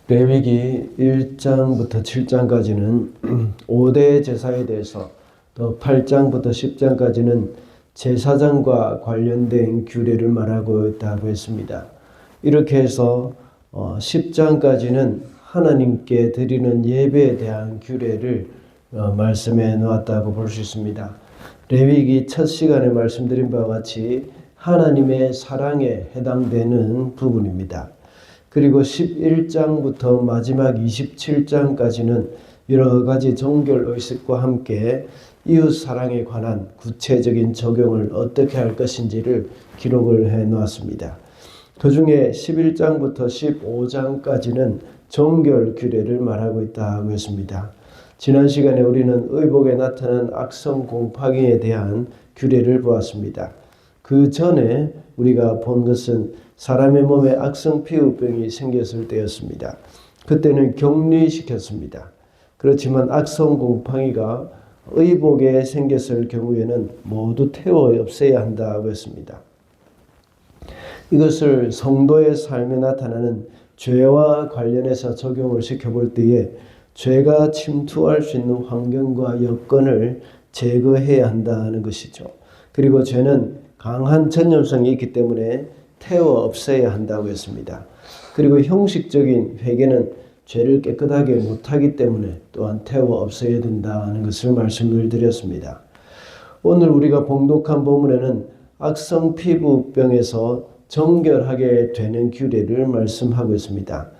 레위기 1장부터 7장까지는 5대 제사에 대해서, 또 8장부터 10장까지는 제사장과 관련된 규례를 말하고 있다고 했습니다. 이렇게 해서 10장까지는 하나님께 드리는 예배에 대한 규례를 말씀해 놓았다고 볼 수 있습니다. 레위기 첫 시간에 말씀드린 바와 같이 하나님의 사랑에 해당되는 부분입니다. 그리고 11장부터 마지막 27장까지는 여러 가지 종교 의식과 함께 이웃 사랑에 관한 구체적인 적용을 어떻게 할 것인지를 기록을 해 놓았습니다. 그 중에 11장부터 15장까지는 정결 규례를 말하고 있다고 했습니다. 지난 시간에 우리는 의복에 나타난 악성 곰팡이에 대한 규례를 보았습니다. 그 전에 우리가 본 것은 사람의 몸에 악성 피부병이 생겼을 때였습니다. 그때는 격리시켰습니다. 그렇지만 악성 곰팡이가 의복에 생겼을 경우에는 모두 태워 없애야 한다고 했습니다. 이것을 성도의 삶에 나타나는 죄와 관련해서 적용을 시켜볼 때에 죄가 침투할 수 있는 환경과 여건을 제거해야 한다는 것이죠. 그리고 죄는 강한 전염성이 있기 때문에 태워 없애야 한다고 했습니다. 그리고 형식적인 회개는 죄를 깨끗하게 못하기 때문에 또한 태워 없애야 된다는 것을 말씀을 드렸습니다. 오늘 우리가 봉독한 본문에는 악성 피부병에서 정결하게 되는 규례를 말씀하고 있습니다.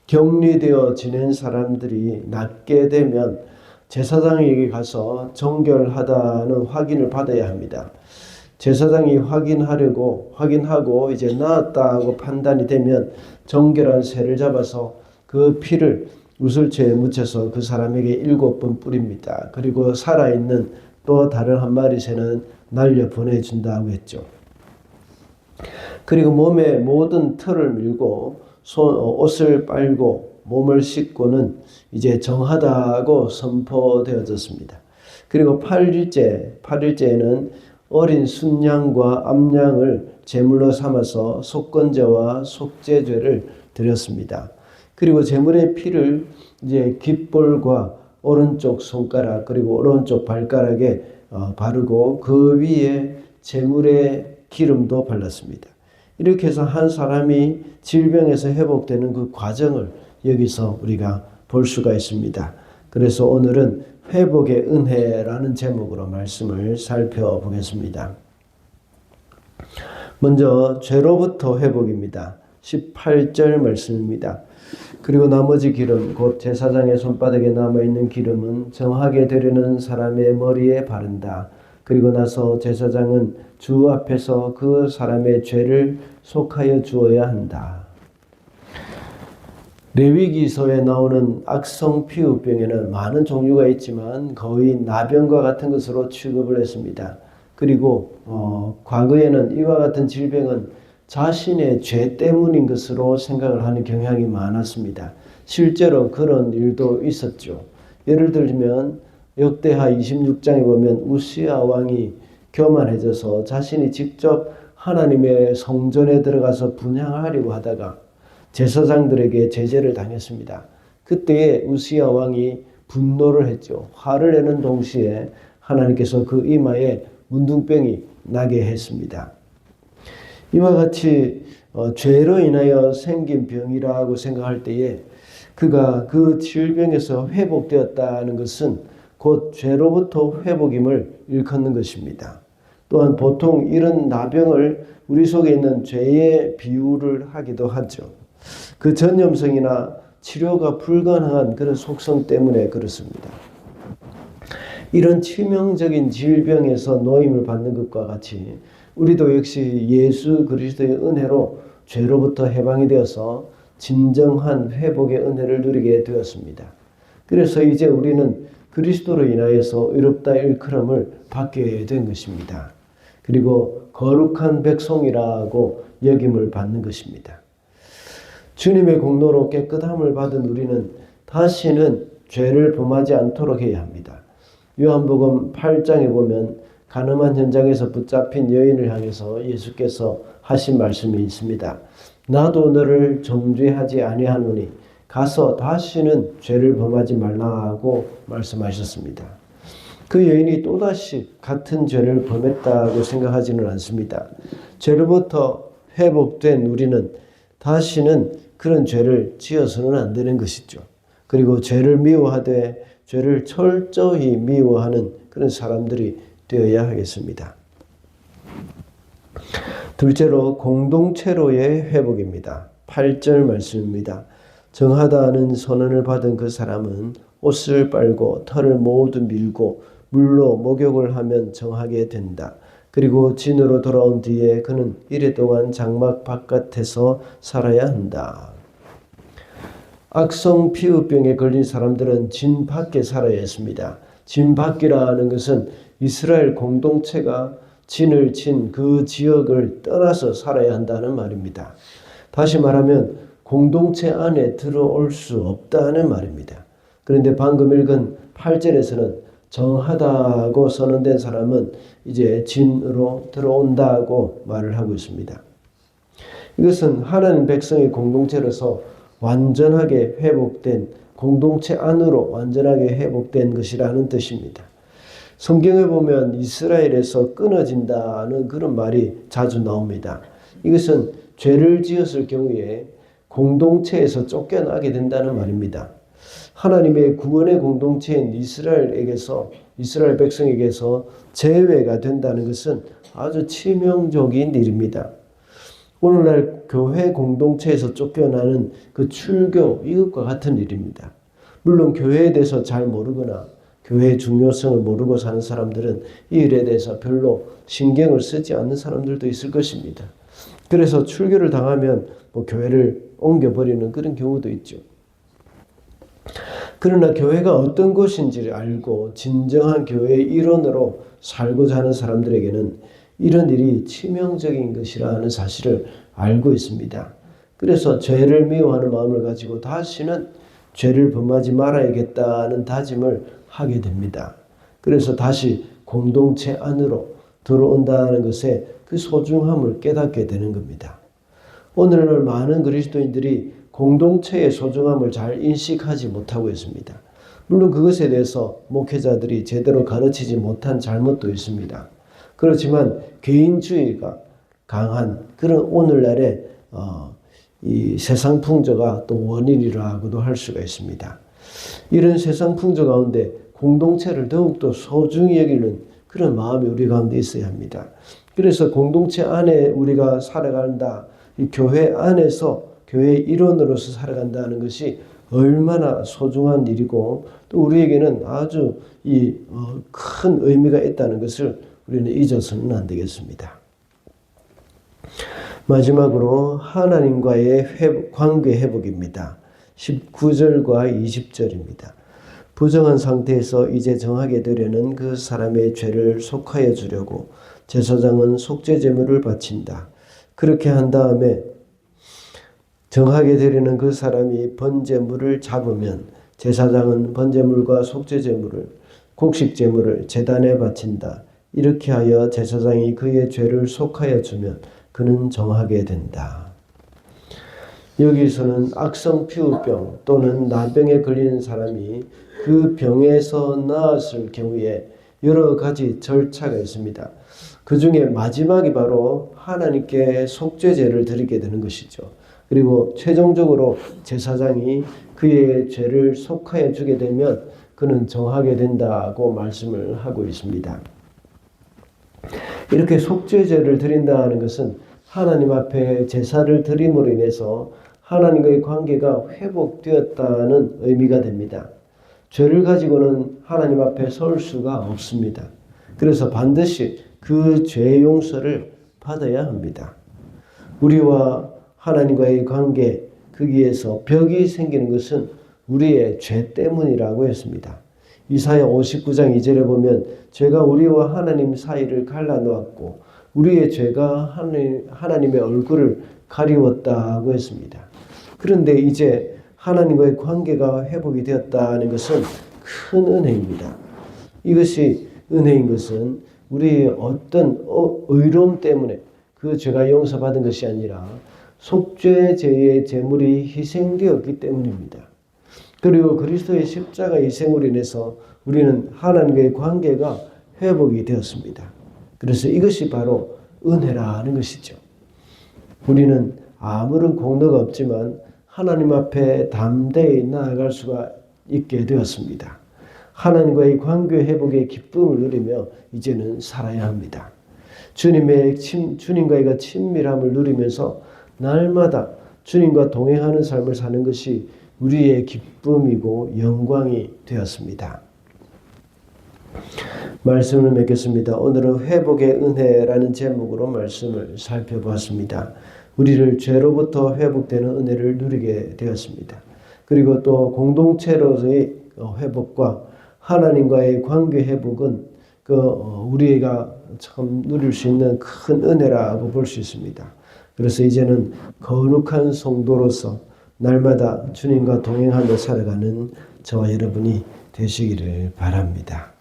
격리되어 지낸 사람들이 낫게 되면 제사장에게 가서 정결하다는 확인을 받아야 합니다. 제사장이 확인하고 이제 나았다고 판단이 되면 정결한 새를 잡아서 그 피를 우슬초에 묻혀서 그 사람에게 7번 뿌립니다. 그리고 살아있는 또 다른 한 마리 새는 날려 보내준다고 했죠. 그리고 몸의 모든 털을 밀고 옷을 빨고 몸을 씻고는 이제 정하다고 선포되어졌습니다. 그리고 8일째에는 어린 순양과 암양을 제물로 삼아서 속건제와 속죄죄를 드렸습니다. 그리고 제물의 피를 이제 귓볼과 오른쪽 손가락 그리고 오른쪽 발가락에 바르고 그 위에 제물의 기름도 발랐습니다. 이렇게 해서 한 사람이 질병에서 회복되는 그 과정을 여기서 우리가 볼 수가 있습니다. 그래서 오늘은 회복의 은혜라는 제목으로 말씀을 살펴보겠습니다. 먼저 죄로부터 회복입니다. 18절 말씀입니다. 그리고 나머지 기름 곧 제사장의 손바닥에 남아있는 기름은 정하게 되려는 사람의 머리에 바른다. 그리고 나서 제사장은 주 앞에서 그 사람의 죄를 속하여 주어야 한다. 레위기서에 나오는 악성 피부병에는 많은 종류가 있지만 거의 나병과 같은 것으로 취급을 했습니다. 그리고 과거에는 이와 같은 질병은 자신의 죄 때문인 것으로 생각을 하는 경향이 많았습니다. 실제로 그런 일도 있었죠. 예를 들면 역대하 26장에 보면 우시야 왕이 교만해져서 자신이 직접 하나님의 성전에 들어가서 분향하려고 하다가 제사장들에게 제재를 당했습니다. 그때에 우시야 왕이 분노를 했죠. 화를 내는 동시에 하나님께서 그 이마에 문둥병이 나게 했습니다. 이와 같이 죄로 인하여 생긴 병이라고 생각할 때에 그가 그 질병에서 회복되었다는 것은 곧 죄로부터 회복임을 일컫는 것입니다. 또한 보통 이런 나병을 우리 속에 있는 죄에 비유를 하기도 하죠. 그 전염성이나 치료가 불가능한 그런 속성 때문에 그렇습니다. 이런 치명적인 질병에서 노임을 받는 것과 같이 우리도 역시 예수 그리스도의 은혜로 죄로부터 해방이 되어서 진정한 회복의 은혜를 누리게 되었습니다. 그래서 이제 우리는 그리스도로 인하여서 의롭다 일컬음을 받게 된 것입니다. 그리고 거룩한 백성이라고 여김을 받는 것입니다. 주님의 공로로 깨끗함을 받은 우리는 다시는 죄를 범하지 않도록 해야 합니다. 요한복음 8장에 보면 가늠한 현장에서 붙잡힌 여인을 향해서 예수께서 하신 말씀이 있습니다. 나도 너를 정죄하지 아니하노니 가서 다시는 죄를 범하지 말라고 말씀하셨습니다. 그 여인이 또다시 같은 죄를 범했다고 생각하지는 않습니다. 죄로부터 회복된 우리는 다시는 그런 죄를 지어서는 안 되는 것이죠. 그리고 죄를 미워하되 죄를 철저히 미워하는 그런 사람들이 되어야 하겠습니다. 둘째로 공동체로의 회복입니다. 8절 말씀입니다. 정하다는 선언을 받은 그 사람은 옷을 빨고 털을 모두 밀고 물로 목욕을 하면 정하게 된다. 그리고 진으로 돌아온 뒤에 그는 이래 동안 장막 바깥에서 살아야 한다. 악성 피부병에 걸린 사람들은 진 밖에 살아야 했습니다. 진 밖이라는 것은 이스라엘 공동체가 진을 친 그 지역을 떠나서 살아야 한다는 말입니다. 다시 말하면 공동체 안에 들어올 수 없다는 말입니다. 그런데 방금 읽은 8절에서는 정하다고 선언된 사람은 이제 진으로 들어온다고 말을 하고 있습니다. 이것은 하나님 백성의 공동체로서 완전하게 회복된 공동체 안으로 완전하게 회복된 것이라는 뜻입니다. 성경에 보면 이스라엘에서 끊어진다는 그런 말이 자주 나옵니다. 이것은 죄를 지었을 경우에 공동체에서 쫓겨나게 된다는 말입니다. 하나님의 구원의 공동체인 이스라엘 백성에게서 제외가 된다는 것은 아주 치명적인 일입니다. 오늘날 교회 공동체에서 쫓겨나는 그 출교 이것과 같은 일입니다. 물론 교회에 대해서 잘 모르거나 교회의 중요성을 모르고 사는 사람들은 이 일에 대해서 별로 신경을 쓰지 않는 사람들도 있을 것입니다. 그래서 출교를 당하면 교회를 옮겨버리는 그런 경우도 있죠. 그러나 교회가 어떤 곳인지를 알고 진정한 교회의 일원으로 살고자 하는 사람들에게는 이런 일이 치명적인 것이라는 사실을 알고 있습니다. 그래서 죄를 미워하는 마음을 가지고 다시는 죄를 범하지 말아야겠다는 다짐을 하게 됩니다. 그래서 다시 공동체 안으로 들어온다는 것의 그 소중함을 깨닫게 되는 겁니다. 오늘날 많은 그리스도인들이 공동체의 소중함을 잘 인식하지 못하고 있습니다. 물론 그것에 대해서 목회자들이 제대로 가르치지 못한 잘못도 있습니다. 그렇지만 개인주의가 강한 그런 오늘날의 이 세상 풍조가 또 원인이라고도 할 수가 있습니다. 이런 세상 풍조 가운데 공동체를 더욱더 소중히 여기는 그런 마음이 우리 가운데 있어야 합니다. 그래서 공동체 안에 우리가 살아간다. 이 교회 안에서 교회의 일원으로서 살아간다는 것이 얼마나 소중한 일이고 또 우리에게는 아주 큰 의미가 있다는 것을 우리는 잊어서는 안 되겠습니다. 마지막으로 하나님과의 관계 회복입니다. 19절과 20절입니다. 부정한 상태에서 이제 정하게 되려는 그 사람의 죄를 속하여 주려고 제사장은 속죄 제물을 바친다. 그렇게 한 다음에 정하게 되려는 그 사람이 번제물을 잡으면 제사장은 번제물과 속죄 제물을 곡식 제물을 제단에 바친다. 이렇게 하여 제사장이 그의 죄를 속하여 주면 그는 정하게 된다. 여기서는 악성 피부병 또는 나병에 걸리는 사람이 그 병에서 나았을 경우에 여러 가지 절차가 있습니다. 그 중에 마지막이 바로 하나님께 속죄제를 드리게 되는 것이죠. 그리고 최종적으로 제사장이 그의 죄를 속하여 주게 되면 그는 정하게 된다고 말씀을 하고 있습니다. 이렇게 속죄제를 드린다는 것은 하나님 앞에 제사를 드림으로 인해서 하나님과의 관계가 회복되었다는 의미가 됩니다. 죄를 가지고는 하나님 앞에 설 수가 없습니다. 그래서 반드시 그 죄 용서를 받아야 합니다. 우리와 하나님과의 관계, 거기에서 벽이 생기는 것은 우리의 죄 때문이라고 했습니다. 이사야 59장 2절에 보면 죄가 우리와 하나님 사이를 갈라놓았고 우리의 죄가 하나님의 얼굴을 가리웠다고 했습니다. 그런데 이제 하나님과의 관계가 회복이 되었다는 것은 큰 은혜입니다. 이것이 은혜인 것은 우리의 어떤 의로움 때문에 그 죄가 용서받은 것이 아니라 속죄 제의 제물이 희생되었기 때문입니다. 그리고 그리스도의 십자가 희생으로 인해서 우리는 하나님과의 관계가 회복이 되었습니다. 그래서 이것이 바로 은혜라는 것이죠. 우리는 아무런 공로가 없지만 하나님 앞에 담대히 나아갈 수가 있게 되었습니다. 하나님과의 관계 회복의 기쁨을 누리며 이제는 살아야 합니다. 주님과의 친밀함을 누리면서 날마다 주님과 동행하는 삶을 사는 것이 우리의 기쁨이고 영광이 되었습니다. 말씀을 맺겠습니다. 오늘은 회복의 은혜라는 제목으로 말씀을 살펴보았습니다. 우리를 죄로부터 회복되는 은혜를 누리게 되었습니다. 그리고 또 공동체로서의 회복과 하나님과의 관계 회복은 우리가 참 누릴 수 있는 큰 은혜라고 볼 수 있습니다. 그래서 이제는 거룩한 성도로서 날마다 주님과 동행하며 살아가는 저와 여러분이 되시기를 바랍니다.